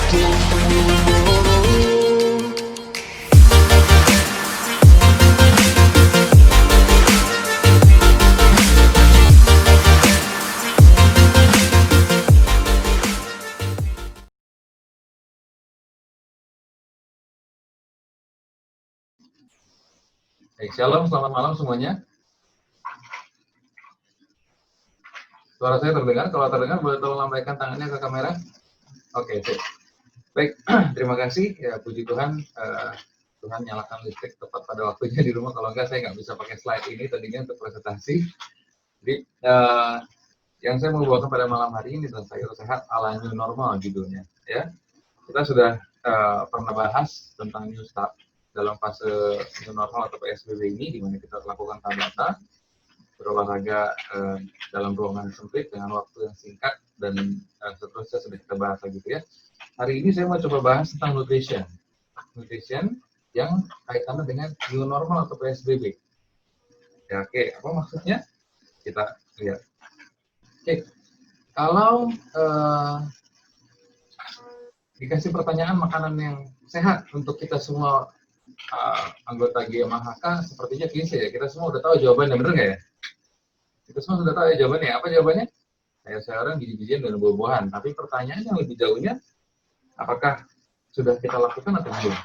Baik, shalom, selamat malam semuanya. Suara saya terdengar? Kalau terdengar, boleh tolong lambaikan tangannya ke kamera. Oke, sip. Baik, terima kasih. Ya, puji Tuhan, Tuhan nyalakan listrik tepat pada waktunya di rumah. Kalau enggak, saya nggak bisa pakai slide ini tadinya untuk presentasi. Jadi, yang saya mau bawakan pada malam hari ini tentang sayur sehat ala new normal judulnya. Ya, kita sudah pernah bahas tentang new start dalam fase new normal atau PSBB ini, di mana kita lakukan tabata, berolahraga dalam ruangan sempit dengan waktu yang singkat, dan seterusnya sudah kita bahas gitu ya. Hari ini saya mau coba bahas tentang nutrition yang kaitannya dengan new normal atau PSBB. Ya, oke, apa maksudnya? Kita lihat. Oke, kalau dikasih pertanyaan makanan yang sehat untuk kita semua anggota GMAHK, sepertinya klise ya. Kita semua udah tahu jawabannya, bener nggak ya? Kita semua sudah tahu ya jawabannya. Apa jawabannya? Sayur-sayuran, biji-bijian, dan buah-buahan. Tapi pertanyaan yang lebih jauhnya, apakah sudah kita lakukan atau belum?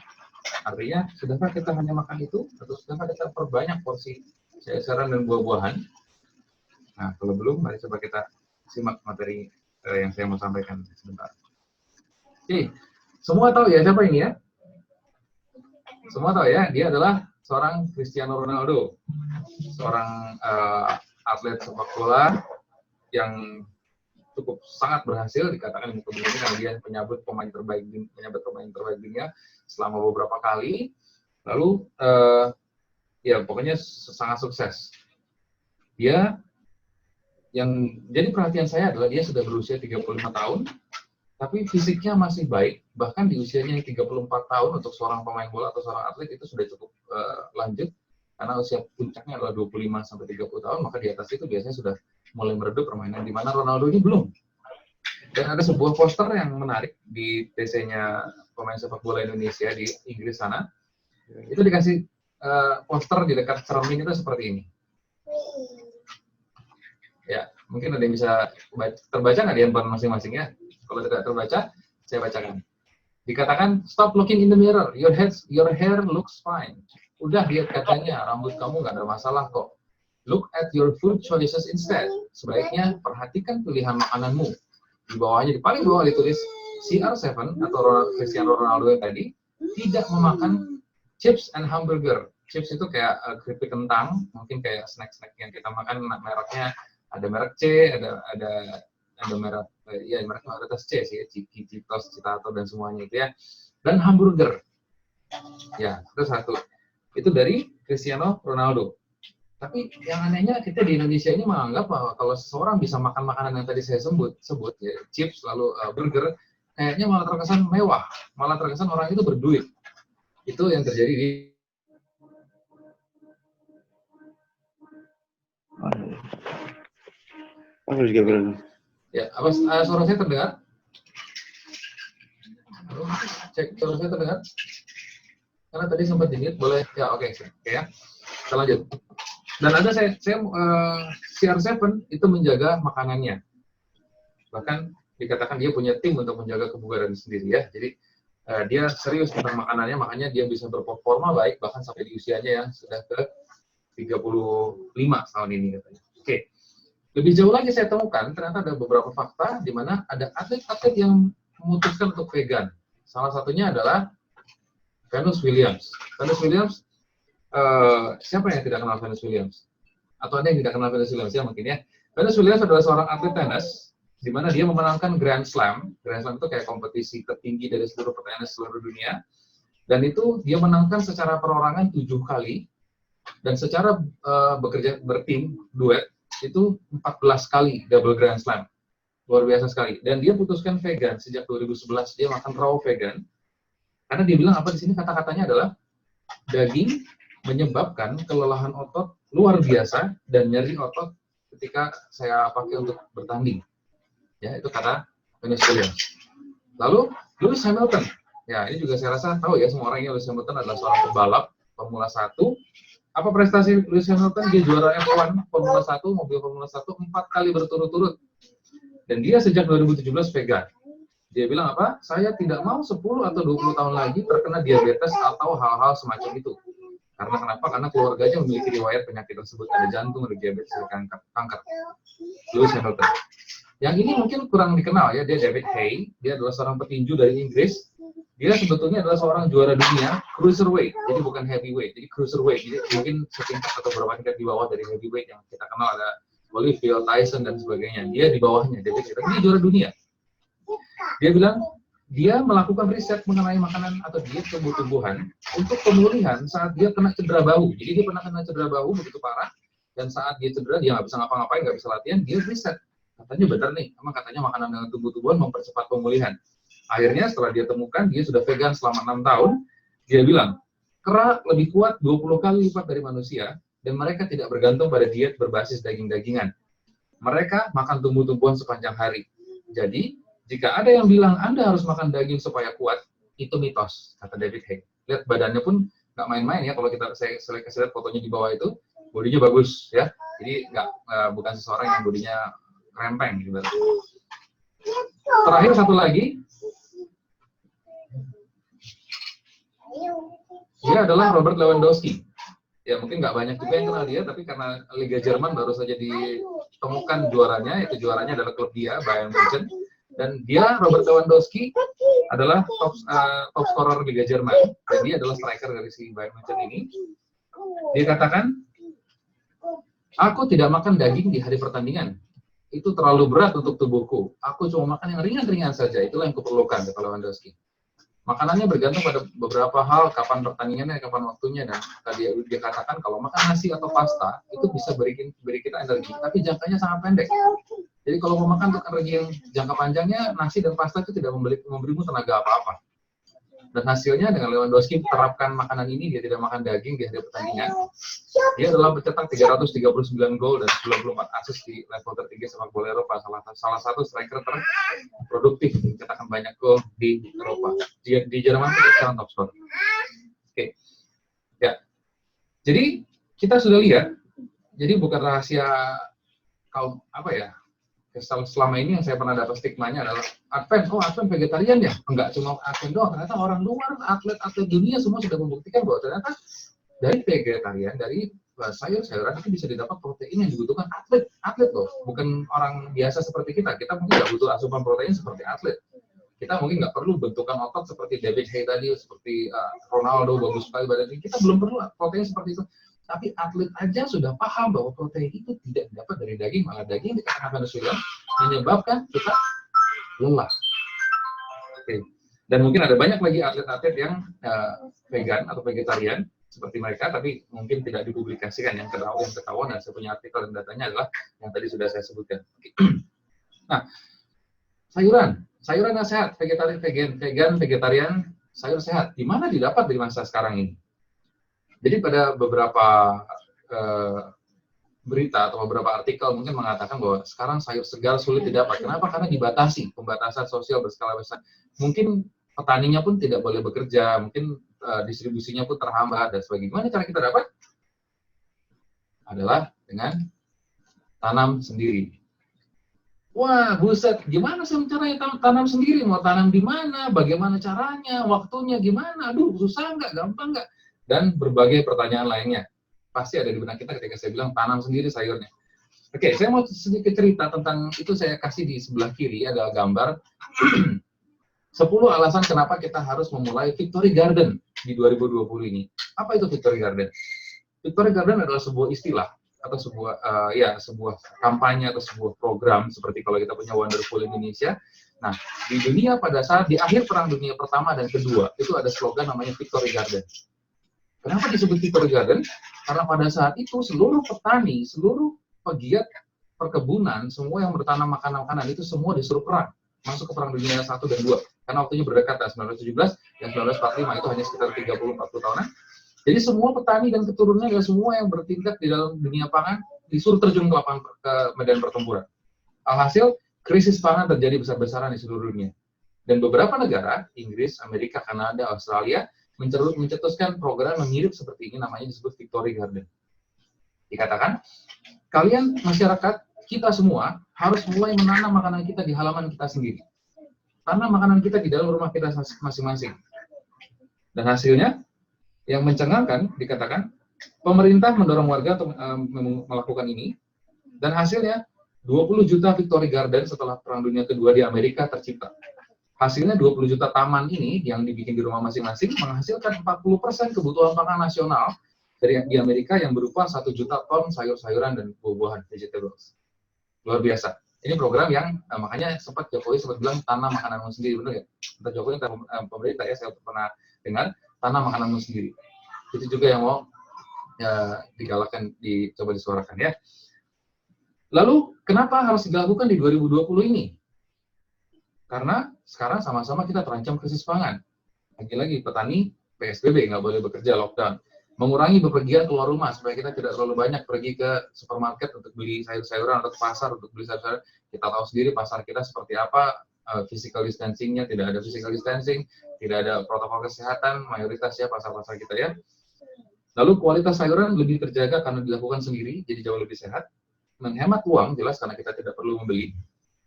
Artinya, sudahkah kita hanya makan itu, atau sudahkah kita perbanyak porsi sayur-sayuran dan buah-buahan? Nah, kalau belum, mari coba kita simak materi yang saya mau sampaikan sebentar. Oke, semua tahu ya siapa ini ya? Semua tahu ya, dia adalah seorang Cristiano Ronaldo, seorang atlet sepak bola yang cukup sangat berhasil dikatakan di muka bumi ini, karena dia menyambut pemain terbaik dunia selama beberapa kali. Lalu ya pokoknya sangat sukses. Dia yang jadi perhatian saya adalah dia sudah berusia 35 tahun, tapi fisiknya masih baik. Bahkan di usianya yang 34 tahun untuk seorang pemain bola atau seorang atlet itu sudah cukup lanjut, karena usia puncaknya adalah 25 sampai 30 tahun, maka di atas itu biasanya sudah mulai meredup permainan, di mana Ronaldo ini belum. Dan ada sebuah poster yang menarik di TC-nya pemain sepak bola Indonesia di Inggris sana. Itu dikasih poster di dekat cermin itu seperti ini. Ya, mungkin ada yang bisa terbaca nggak di handphone masing-masing ya? Kalau tidak terbaca, saya bacakan. Dikatakan, stop looking in the mirror, your hair looks fine. Udah lihat katanya, rambut kamu nggak ada masalah kok. Look at your food choices instead. Sebaiknya perhatikan pilihan makananmu. Di bawahnya, di paling bawah ditulis CR7 atau Cristiano Ronaldo yang tadi tidak memakan chips and hamburger. Chips itu kayak keripik kentang, mungkin kayak snack-snack yang kita makan, mereknya ada merek C, ada merek, ya merek mayoritas C sih, Cheetos, Citato, dan semuanya itu ya. Dan hamburger. Ya, itu satu. Itu dari Cristiano Ronaldo. Tapi yang anehnya kita di Indonesia ini menganggap bahwa kalau seseorang bisa makan makanan yang tadi saya sebut ya, chips lalu burger, kayaknya malah terkesan mewah, malah terkesan orang itu berduit. Itu yang terjadi di ya, apa suara saya terdengar? Cek suara saya terdengar? Karena tadi sempat di-mute, boleh ya, oke ya. Kita lanjut. Dan ada saya CR7 itu menjaga makanannya. Bahkan dikatakan dia punya tim untuk menjaga kebugaran sendiri ya. Jadi dia serius tentang makanannya, makanya dia bisa berperforma baik bahkan sampai di usianya yang sudah ke 35 tahun ini katanya. Oke. Lebih jauh lagi saya temukan ternyata ada beberapa fakta di mana ada atlet-atlet yang memutuskan untuk vegan. Salah satunya adalah Venus Williams. Venus Williams, siapa yang tidak kenal Venus Williams? Atau ada yang tidak kenal Venus Williams ya mungkin ya. Venus Williams adalah seorang atlet tenis di mana dia memenangkan Grand Slam. Grand Slam itu kayak kompetisi tertinggi dari seluruh petenis seluruh dunia. Dan itu dia menangkan secara perorangan 7 kali dan secara bekerja bertim duet itu 14 kali double Grand Slam. Luar biasa sekali. Dan dia putuskan vegan sejak 2011, dia makan raw vegan. Karena dia bilang apa di sini, kata-katanya adalah daging menyebabkan kelelahan otot luar biasa dan nyeri otot ketika saya pakai untuk bertanding. Ya, itu kata Venus Williams. Lalu Lewis Hamilton, ya ini juga saya rasa tahu ya semua orang ini, Lewis Hamilton adalah seorang pembalap Formula 1. Apa prestasi Lewis Hamilton? Dia juara F1 Formula 1, mobil Formula 1 4 kali berturut-turut. Dan dia sejak 2017 vegan. Dia bilang apa? Saya tidak mau 10 atau 20 tahun lagi terkena diabetes atau hal-hal semacam itu. Karena kenapa? Karena keluarganya memiliki riwayat penyakit tersebut, ada jantung, ada diabetes, ada kanker. Lewis Hamilton. Yang ini mungkin kurang dikenal ya, dia David Hay, dia adalah seorang petinju dari Inggris. Dia sebetulnya adalah seorang juara dunia cruiserweight, jadi bukan heavyweight, jadi cruiserweight, jadi mungkin setingkat atau beberapa tingkat di bawah dari heavyweight yang kita kenal, ada Holyfield, Tyson dan sebagainya. Dia di bawahnya, David Hay, tapi dia juara dunia. Dia bilang dia melakukan riset mengenai makanan atau diet tumbuh-tumbuhan untuk pemulihan saat dia kena cedera bahu. Jadi dia pernah kena cedera bahu begitu parah, dan saat dia cedera dia nggak bisa ngapa-ngapain, nggak bisa latihan, dia riset. Katanya benar nih, emang katanya makanan dengan tumbuh-tumbuhan mempercepat pemulihan. Akhirnya setelah dia temukan, dia sudah vegan selama 6 tahun, dia bilang, kera lebih kuat 20 kali lipat dari manusia, dan mereka tidak bergantung pada diet berbasis daging-dagingan. Mereka makan tumbuh-tumbuhan sepanjang hari. Jadi, jika ada yang bilang Anda harus makan daging supaya kuat, itu mitos, kata David Hay. Lihat badannya pun nggak main-main ya, kalau saya kasih lihat fotonya di bawah itu, bodinya bagus ya. Jadi bukan seseorang yang bodinya rempeng gitu. Terakhir satu lagi, dia adalah Robert Lewandowski. Ya mungkin nggak banyak juga yang kenal dia, tapi karena Liga Jerman baru saja ditemukan juaranya, itu juaranya adalah klub dia, Bayern Munchen. Dan dia, Robert Lewandowski, adalah top scorer Liga Jerman. Dan dia adalah striker dari si Bayern Munchen ini. Dia katakan, aku tidak makan daging di hari pertandingan. Itu terlalu berat untuk tubuhku. Aku cuma makan yang ringan-ringan saja. Itulah yang kuperlukan, kata Lewandowski. Makanannya bergantung pada beberapa hal, kapan pertandingannya, kapan waktunya. Dan tadi dia katakan kalau makan nasi atau pasta, itu bisa beri kita energi. Tapi jangkanya sangat pendek. Jadi kalau mau makan untuk energi yang jangka panjangnya, nasi dan pasta itu tidak memberimu tenaga apa-apa. Dan hasilnya dengan Lewandowski terapkan makanan ini, dia tidak makan daging di hari pertandingan. Dia adalah mencetak 339 gol dan 94 assist di level tertinggi sepak bola Eropa. Salah satu striker terproduktif mencetakkan banyak gol di Eropa. Di Jerman itu sekarang top scorer. Oke. Ya. Jadi kita sudah lihat, jadi bukan rahasia kaum apa ya? Selama ini yang saya pernah dapat stigmanya adalah Advent vegetarian ya? Enggak cuma Advent doang, ternyata orang luar, atlet dunia semua sudah membuktikan bahwa ternyata dari vegetarian, dari sayur-sayuran itu bisa didapat protein yang dibutuhkan atlet loh, bukan orang biasa seperti kita. Kita mungkin nggak butuh asupan protein seperti atlet. Kita mungkin nggak perlu bentukan otot seperti David Hay tadi, seperti Ronaldo, bagus sekali badannya. Kita belum perlu protein seperti itu. Tapi atlet aja sudah paham bahwa protein itu tidak didapat dari daging, malah daging dikatakan penicillin menyebabkan kita lelah. Oke. Dan mungkin ada banyak lagi atlet-atlet yang vegan atau vegetarian seperti mereka, tapi mungkin tidak dipublikasikan. Yang ketahuan dan saya punya artikel dan datanya adalah yang tadi sudah saya sebutkan. Nah, sayuran yang sehat, vegan, vegetarian, sayur sehat, di mana didapat di masa sekarang ini? Jadi pada beberapa berita atau beberapa artikel mungkin mengatakan bahwa sekarang sayur segar sulit didapat. Kenapa? Karena dibatasi, pembatasan sosial berskala besar. Mungkin petaninya pun tidak boleh bekerja, mungkin distribusinya pun terhambat dan sebagainya. Gimana cara kita dapat? Adalah dengan tanam sendiri. Wah, buset, gimana sih caranya tanam sendiri? Mau tanam di mana? Bagaimana caranya? Waktunya gimana? Aduh, susah nggak? Gampang nggak? Dan berbagai pertanyaan lainnya. Pasti ada di benak kita ketika saya bilang tanam sendiri sayurnya. Oke, saya mau sedikit cerita tentang itu. Saya kasih di sebelah kiri adalah gambar 10 alasan kenapa kita harus memulai Victory Garden di 2020 ini. Apa itu Victory Garden? Victory Garden adalah sebuah istilah atau sebuah kampanye atau sebuah program seperti kalau kita punya Wonderful Indonesia. Nah, di dunia pada saat di akhir Perang Dunia Pertama dan Kedua itu ada slogan namanya Victory Garden. Kenapa disebut Victory Garden? Karena pada saat itu seluruh petani, seluruh pegiat perkebunan, semua yang bertanam makanan-makanan itu semua disuruh perang, masuk ke Perang Dunia 1 dan 2. Karena waktunya berdekatan 1917 dan 1945 itu hanya sekitar 30-40 tahunan. Jadi semua petani dan keturunannya adalah semua yang bertindak di dalam dunia pangan disuruh terjun ke medan pertempuran. Alhasil krisis pangan terjadi besar-besaran di seluruh dunia. Dan beberapa negara, Inggris, Amerika, Kanada, Australia, mencetuskan program yang mirip seperti ini, namanya disebut Victory Garden. Dikatakan, kalian masyarakat, kita semua harus mulai menanam makanan kita di halaman kita sendiri. Tanam makanan kita di dalam rumah kita masing-masing. Dan hasilnya, yang mencengangkan, dikatakan, pemerintah mendorong warga untuk melakukan ini, dan hasilnya 20 juta Victory Garden setelah Perang Dunia Kedua di Amerika tercipta. Hasilnya 20 juta taman ini yang dibikin di rumah masing-masing menghasilkan 40% kebutuhan pangan nasional di Amerika yang berupa 1 juta ton sayur-sayuran dan buah-buahan, vegetables. Luar biasa. Ini program yang makanya sempat Jokowi sempat bilang tanam makananmu sendiri, benar ya? Entah Jokowi, entah pemerintah ya, saya pernah dengar tanam makananmu sendiri. Itu juga yang mau digalakkan, coba disuarakan ya. Lalu kenapa harus dilakukan di 2020 ini? Karena sekarang sama-sama kita terancam krisis pangan. Lagi-lagi petani PSBB, nggak boleh bekerja, lockdown. Mengurangi bepergian keluar rumah supaya kita tidak terlalu banyak pergi ke supermarket untuk beli sayur-sayuran atau ke pasar untuk beli sayur-sayuran. Kita tahu sendiri pasar kita seperti apa, physical distancing-nya tidak ada physical distancing, tidak ada protokol kesehatan, mayoritas ya pasar-pasar kita ya. Lalu kualitas sayuran lebih terjaga karena dilakukan sendiri, jadi jauh lebih sehat. Menghemat uang jelas karena kita tidak perlu membeli.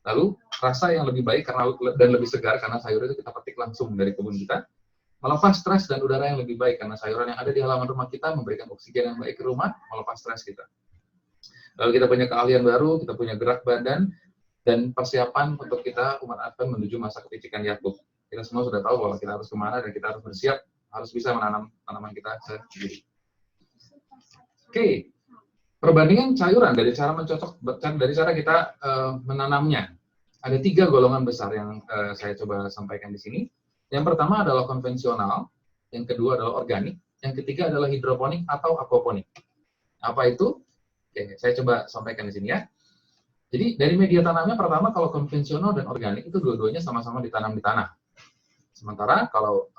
Lalu rasa yang lebih baik dan lebih segar karena sayur itu kita petik langsung dari kebun kita. Melepas stres dan udara yang lebih baik karena sayuran yang ada di halaman rumah kita memberikan oksigen yang baik ke rumah, melepas stres kita. Lalu kita punya keahlian baru, kita punya gerak badan, dan persiapan untuk kita umat Advent menuju masa kepicikan Yakub. Kita semua sudah tahu bahwa kita harus kemana dan kita harus bersiap, harus bisa menanam tanaman kita sendiri. Oke. Perbandingan sayuran dari cara kita menanamnya. Ada 3 golongan besar yang saya coba sampaikan di sini. Yang pertama adalah konvensional, yang kedua adalah organik, yang ketiga adalah hidroponik atau aquaponik. Apa itu? Oke, saya coba sampaikan di sini ya. Jadi dari media tanamnya pertama kalau konvensional dan organik itu dua-duanya sama-sama ditanam di tanah. Sementara kalau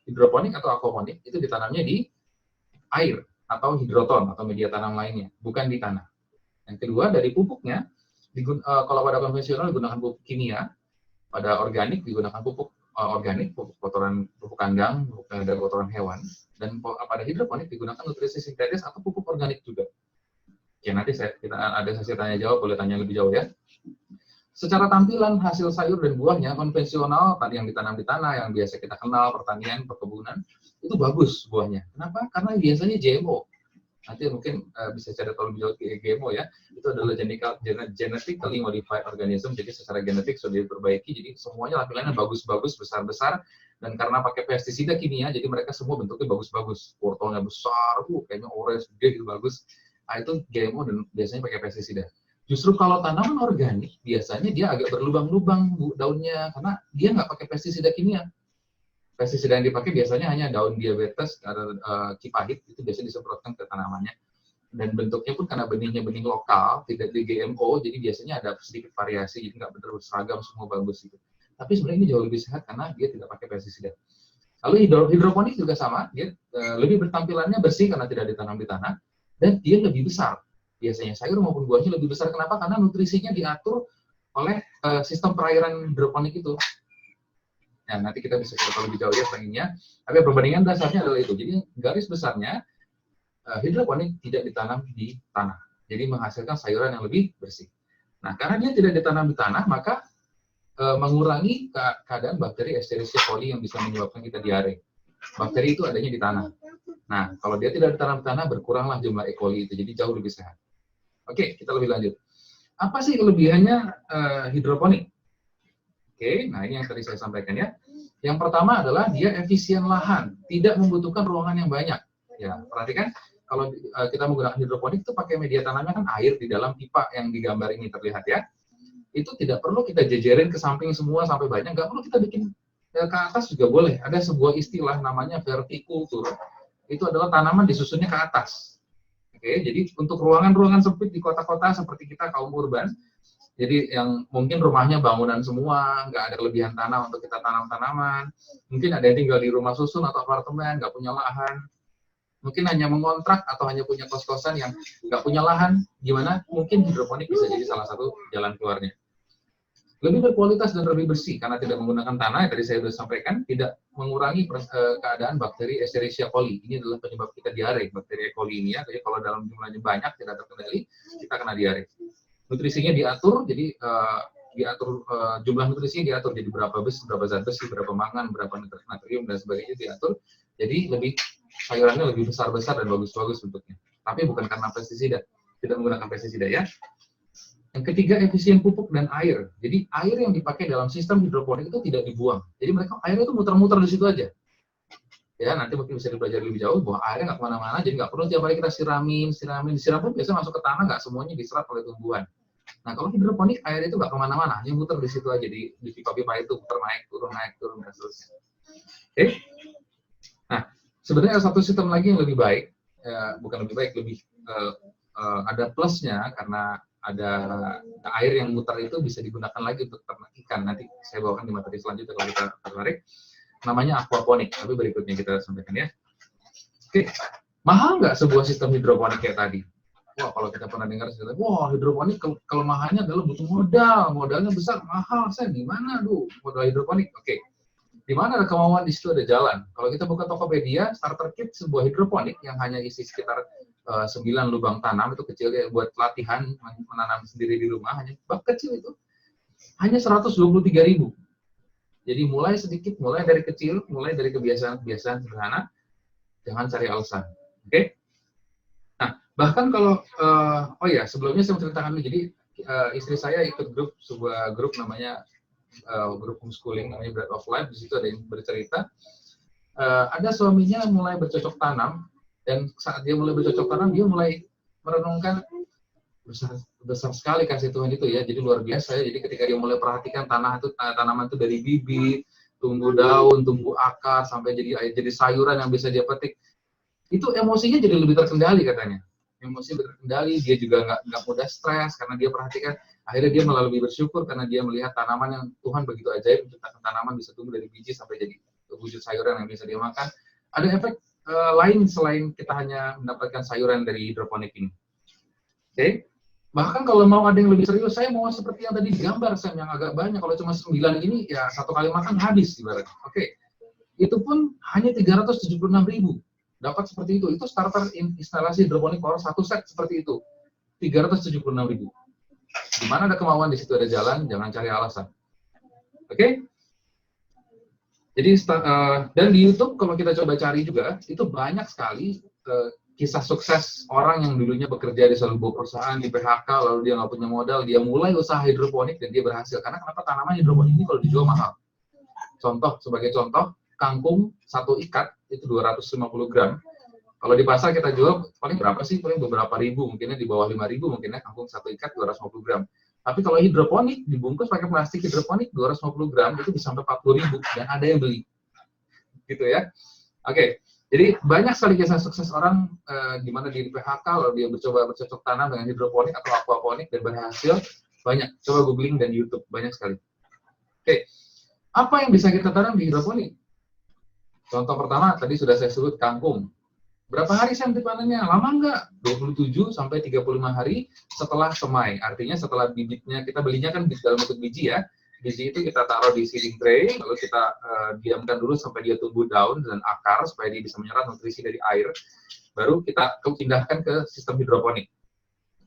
hidroponik atau aquaponik itu ditanamnya di air atau hidroton atau media tanam lainnya, bukan di tanah. Yang kedua, dari pupuknya, kalau pada konvensional digunakan pupuk kimia, pada organik digunakan pupuk organik, pupuk kandang, pupuk dari kotoran hewan, dan pada hidroponik digunakan nutrisi sintetis atau pupuk organik juga. Oke, nanti kita ada sesi tanya jawab, boleh tanya lebih jauh ya. Secara tampilan hasil sayur dan buahnya konvensional tadi yang ditanam di tanah yang biasa kita kenal pertanian perkebunan itu bagus buahnya. Kenapa? Karena biasanya GMO. Nanti mungkin bisa cari tahu lebih jauh GMO ya. Itu adalah genetically modified organism. Jadi secara genetik sudah diperbaiki. Jadi semuanya tampilannya bagus-bagus, besar-besar. Dan karena pakai pestisida kimia, jadi mereka semua bentuknya bagus-bagus. Wortelnya besar, kayaknya orange, gede, gitu, bagus. Nah, itu GMO dan biasanya pakai pestisida. Justru kalau tanaman organik, biasanya dia agak berlubang-lubang daunnya, karena dia nggak pakai pestisida kimia. Pestisida yang dipakai biasanya hanya daun diabetes, cipahit, itu biasanya disemprotkan ke tanamannya. Dan bentuknya pun karena benihnya benih lokal, tidak di GMO, jadi biasanya ada sedikit variasi, jadi nggak benar seragam, semua bagus gitu. Tapi sebenarnya ini jauh lebih sehat karena dia tidak pakai pestisida. Lalu hidroponik juga sama, dia lebih bertampilannya bersih karena tidak ditanam di tanah, dan dia lebih besar. Biasanya sayur maupun buahnya lebih besar. Kenapa? Karena nutrisinya diatur oleh sistem perairan hidroponik itu. Nah, nanti kita bisa lihat lebih jauh ya selanjutnya. Tapi perbandingan dasarnya adalah itu. Jadi garis besarnya hidroponik tidak ditanam di tanah. Jadi menghasilkan sayuran yang lebih bersih. Nah, karena dia tidak ditanam di tanah, maka mengurangi keadaan bakteri Escherichia coli yang bisa menyebabkan kita diare. Bakteri itu adanya di tanah. Nah, kalau dia tidak ditanam di tanah, berkuranglah jumlah E. coli itu. Jadi jauh lebih sehat. Oke, kita lebih lanjut. Apa sih kelebihannya hidroponik? Oke, nah ini yang tadi saya sampaikan ya. Yang pertama adalah dia efisien lahan, tidak membutuhkan ruangan yang banyak. Ya, perhatikan kalau kita menggunakan hidroponik itu pakai media tanamnya kan air di dalam pipa yang digambar ini terlihat ya. Itu tidak perlu kita jejerin ke samping semua sampai banyak, nggak perlu kita bikin ke atas juga boleh. Ada sebuah istilah namanya vertikultur. Itu adalah tanaman disusunnya ke atas. Oke, jadi untuk ruangan-ruangan sempit di kota-kota seperti kita kaum urban, jadi yang mungkin rumahnya bangunan semua, nggak ada kelebihan tanah untuk kita tanam tanaman, mungkin ada yang tinggal di rumah susun atau apartemen, nggak punya lahan, mungkin hanya mengontrak atau hanya punya kos-kosan yang nggak punya lahan, gimana? Mungkin hidroponik bisa jadi salah satu jalan keluarnya. Lebih berkualitas dan lebih bersih karena tidak menggunakan tanah. Tadi saya sudah sampaikan, tidak mengurangi keadaan bakteri Escherichia coli. Ini adalah penyebab kita diare, bakteri E. coli ini ya. Jadi kalau dalam jumlahnya banyak tidak terkendali, kita kena diare. Nutrisinya diatur, jadi diatur jumlah nutrisinya diatur, jadi berapa zat besi, berapa mangan, berapa natrium dan sebagainya diatur. Jadi sayurannya lebih besar-besar dan bagus-bagus bentuknya. Tapi bukan karena pestisida, tidak menggunakan pestisida ya. Yang ketiga, efisien pupuk dan air. Jadi air yang dipakai dalam sistem hidroponik itu tidak dibuang. Jadi mereka airnya itu muter-muter di situ aja. Ya, nanti mungkin bisa dipelajari lebih jauh bahwa airnya nggak kemana-mana, jadi nggak perlu tiap hari kita siramin. Disiram pun biasanya masuk ke tanah, nggak semuanya diserap oleh tumbuhan. Nah, kalau hidroponik, air itu nggak kemana-mana, hanya muter di situ aja, di pipa-pipa itu, muter naik, turun, dan seterusnya. Oke? Nah, sebenarnya ada satu sistem lagi yang lebih baik, bukan lebih baik, lebih ada plusnya, karena ada air yang muter itu bisa digunakan lagi untuk ternak ikan. Nanti saya bawakan di materi selanjutnya kalau kita tertarik. Namanya aquaponik, tapi berikutnya kita sampaikan ya. Oke, mahal nggak sebuah sistem hidroponik kayak tadi? Wah, kalau kita pernah dengar, wah hidroponik kelemahannya adalah butuh modalnya besar, mahal, saya gimana, modal hidroponik? Oke, di mana ada kemauan, di situ ada jalan. Kalau kita buka Tokopedia, starter kit sebuah hidroponik yang hanya isi sekitar 9 lubang tanam, itu kecil ya, buat latihan menanam sendiri di rumah, hanya bak kecil itu, hanya 123.000. Jadi mulai sedikit, mulai dari kecil, mulai dari kebiasaan-kebiasaan sederhana, jangan cari alasan. Oke? Nah, bahkan kalau, sebelumnya saya mau ceritakan dulu. Jadi istri saya ikut sebuah grup namanya grup homeschooling, namanya Bread of Life. Di situ ada yang bercerita, ada suaminya mulai bercocok tanam, dan saat dia mulai bercocok tanam, dia mulai merenungkan, besar sekali kasih Tuhan itu ya, jadi luar biasa ya. Jadi ketika dia mulai perhatikan tanaman itu dari bibit, tumbuh daun, tumbuh akar, sampai jadi sayuran yang bisa dia petik, itu emosinya jadi lebih terkendali katanya. Emosi terkendali, dia juga nggak mudah stres karena dia perhatikan. Akhirnya dia malah lebih bersyukur karena dia melihat tanaman yang Tuhan begitu ajaib menciptakan tanaman bisa tumbuh dari biji sampai jadi wujud sayuran yang bisa dia makan. Ada efek lain selain kita hanya mendapatkan sayuran dari hidroponik ini. Oke? Bahkan kalau mau ada yang lebih serius, saya mau seperti yang tadi digambar, Sam, yang agak banyak. Kalau cuma 9 ini, ya satu kali makan habis ibaratnya. Oke. Itu pun hanya 376.000. Dapat seperti itu. Itu starter instalasi hidroponik power 1 set seperti itu. 376.000. Di mana ada kemauan, di situ ada jalan, jangan cari alasan. Oke? Jadi, dan di YouTube kalau kita coba cari juga, itu banyak sekali kisah sukses orang yang dulunya bekerja di sebuah perusahaan, di PHK, lalu dia nggak punya modal, dia mulai usaha hidroponik dan dia berhasil. Karena kenapa? Tanaman hidroponik ini kalau dijual mahal. Sebagai contoh, kangkung satu ikat itu 250 gram. Kalau di pasar kita jual paling berapa sih? Paling beberapa ribu, mungkinnya di bawah 5.000, mungkinnya kangkung satu ikat 250 gram. Tapi kalau hidroponik dibungkus pakai plastik hidroponik 250 gram itu bisa sampai 40.000 dan ada yang beli. Gitu ya. Oke. Jadi banyak sekali kisah sukses orang di mana di PHK lalu dia mencoba bercocok tanam dengan hidroponik atau aquaponik dan berhasil. Banyak. Coba googling dan YouTube, banyak sekali. Oke. Apa yang bisa kita tanam di hidroponik? Contoh pertama tadi sudah saya sebut, kangkung. Berapa hari sampai panennya? Lama enggak? 27 sampai 35 hari setelah semai. Artinya setelah bibitnya, kita belinya kan dalam bentuk biji ya. Biji itu kita taruh di seeding tray, lalu kita diamkan dulu sampai dia tumbuh daun dan akar, supaya dia bisa menyerap nutrisi dari air. Baru kita pindahkan ke sistem hidroponik.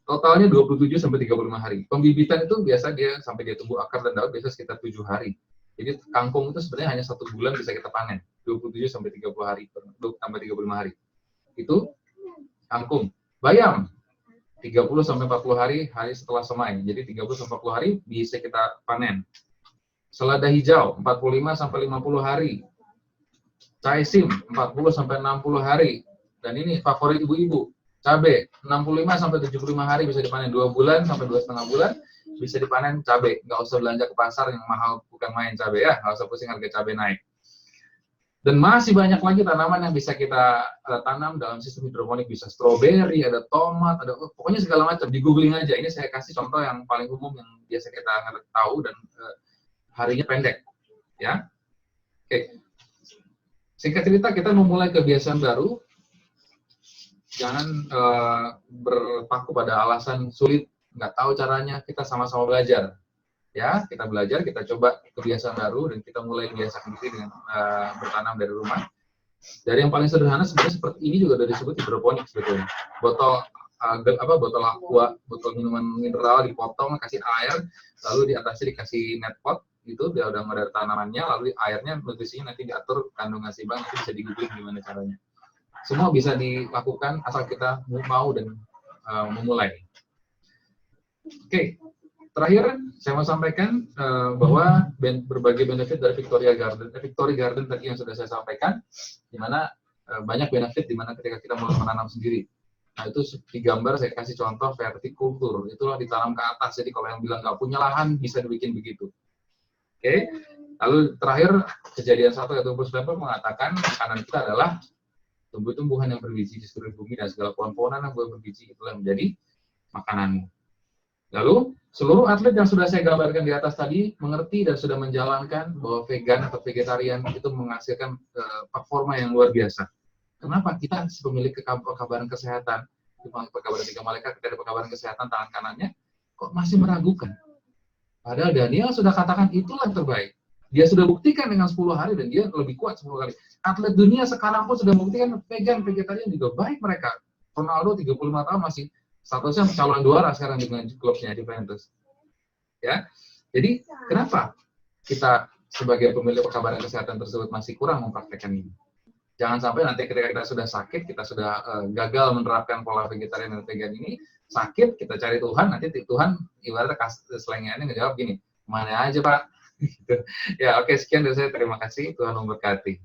Totalnya 27 sampai 35 hari. Pembibitan itu biasa dia sampai dia tumbuh akar dan daun biasa sekitar 7 hari. Jadi kangkung itu sebenarnya hanya 1 bulan bisa kita panen. 27 sampai 30 hari, sampai 35 hari. Itu kangkung. Bayam 30 sampai 40 hari setelah semai. Jadi 30 sampai 40 hari bisa kita panen. Selada hijau 45 sampai 50 hari. Caisim 40 sampai 60 hari. Dan ini favorit ibu-ibu, cabai 65 sampai 75 hari bisa dipanen. 2 bulan sampai 2,5 bulan bisa dipanen cabai. Nggak usah belanja ke pasar yang mahal, bukan main cabai ya. Nggak usah pusing harga cabai naik. Dan masih banyak lagi tanaman yang bisa kita tanam dalam sistem hidroponik. Bisa stroberi, ada tomat, ada pokoknya segala macam. Di googling aja. Ini saya kasih contoh yang paling umum yang biasa kita tahu dan harinya pendek. Ya, oke. Singkat cerita, kita memulai kebiasaan baru. Jangan berpaku pada alasan sulit, nggak tahu caranya. Kita sama-sama belajar. Ya, kita belajar, kita coba kebiasaan baru, dan kita mulai biasakan diri dengan bertanam dari rumah. Dari yang paling sederhana sebenarnya seperti ini juga udah disebut hidroponik sebetulnya. Botol botol aqua, botol minuman mineral dipotong, kasih air, lalu di atasnya dikasih net pot, gitu, dia udah ada tanamannya, lalu airnya nutrisinya nanti diatur kandungan seimbang, nanti bisa di-googling gimana caranya. Semua bisa dilakukan asal kita mau dan memulai. Oke, terakhir saya mau sampaikan bahwa berbagai benefit dari Victoria Garden tadi yang sudah saya sampaikan, di mana banyak benefit di mana ketika kita mulai menanam sendiri. Nah, itu di gambar saya kasih contoh vertikultur, itulah ditanam ke atas. Jadi kalau yang bilang nggak punya lahan bisa dibikin begitu. Oke, lalu terakhir kejadian 1 yaitu Bruce Lemper mengatakan makanan kita adalah tumbuh-tumbuhan yang berbiji di seluruh bumi dan segala pohon-pohonan yang berbiji itulah yang menjadi makanan. Lalu seluruh atlet yang sudah saya gambarkan di atas tadi mengerti dan sudah menjalankan bahwa vegan atau vegetarian itu menghasilkan performa yang luar biasa. Kenapa? Kita pemilik pekabaran kesehatan, pekabaran 3 malaikat, kita ada pekabaran kesehatan tangan kanannya, kok masih meragukan? Padahal Daniel sudah katakan itulah yang terbaik. Dia sudah buktikan dengan 10 hari dan dia lebih kuat 10 kali. Atlet dunia sekarang pun sudah membuktikan vegan, vegetarian juga baik mereka. Ronaldo 35 tahun masih statusnya calon juara sekarang dengan klubnya Juventus. Ya. Jadi kenapa kita sebagai pemilik pekabaran kesehatan tersebut masih kurang mempraktekkan ini? Jangan sampai nanti ketika kita sudah sakit, kita sudah gagal menerapkan pola vegetarian dan vegan ini, sakit, kita cari Tuhan, nanti Tuhan ibaratnya selengeannya ngejawab gini, mana aja Pak? Ya, oke, sekian dari saya, terima kasih, Tuhan memberkati.